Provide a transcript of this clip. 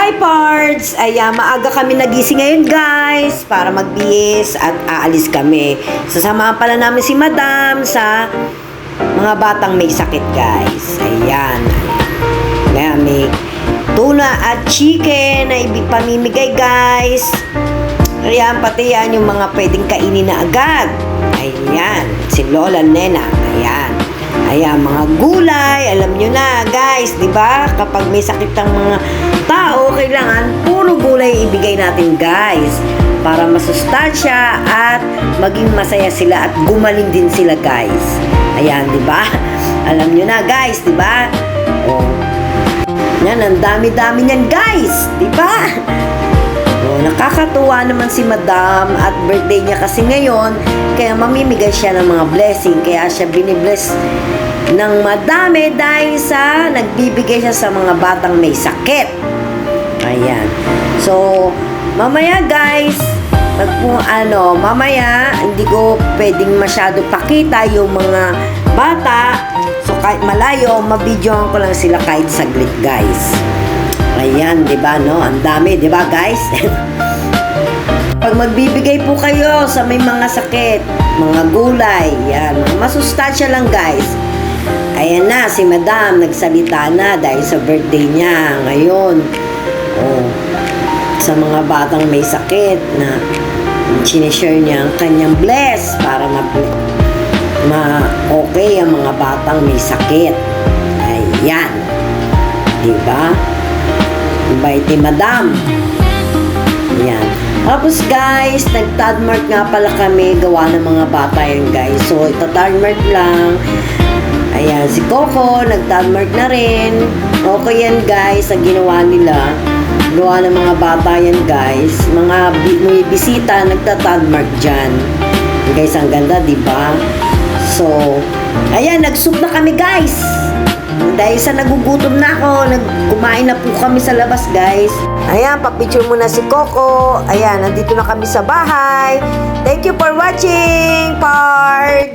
Hi pards! Ayan, maaga kami nagising ngayon guys para magbihis at aalis kami. Sasamahan pala namin si Madam sa mga batang may sakit guys. Ayan. Ayan, may tuna at chicken na pamimigay guys. Ayan, pati yan yung mga pwedeng kainin na agad. Ayan, si Lola Nena. Ayan. Ayan, mga gulay, alam nyo na guys, di ba? Kapag may sakit ang mga tao, kailangan puro gulay ibigay natin guys para masustansya at maging masaya sila at gumaling din sila guys. Ayan, di ba? Alam nyo na guys, di ba? Oh. Yan, ang dami-dami niyan guys, di ba? Oh, nakakatuwa naman si Madam at birthday niya kasi ngayon, kaya mamimigay siya ng mga blessing, kaya siya binibless ng madami dahil sa nagbibigay siya sa mga batang may sakit. Ayan. So, mamaya guys, mamaya hindi ko pwedeng masyado pakita yung mga bata. So, kahit malayo, mabidyohan ko lang sila kahit saglit guys. Ayan, di ba, no? Ang dami, di ba, guys? Pag magbibigay po kayo sa may mga sakit, mga gulay, yan, masustansya lang, guys. Ayan na, si Madam, nagsalita na dahil sa birthday niya ngayon. Oh, sa mga batang may sakit na sinishare niya ang kanyang bless para okay ang mga batang may sakit. Ayan. Di ba? Bait ni Madam. Ayan. Tapos guys, nag-tadmark nga pala kami gawa ng mga bata yan guys. So, ita-tadmark lang. Ayan, si Coco, nag-tadmark na rin. Okay yan guys, ang ginawa nila. Gawa ng mga bata yan guys. Mga may bisita, nagta-tadmark dyan. Guys, ang ganda, diba? So, ayan, nag-soup na kami guys. Dahil sa nagugutom na ako, kumain na po kami sa labas guys. Ayan, papicture muna si Coco. Ayan, nandito na kami sa bahay. Thank you for watching, Part!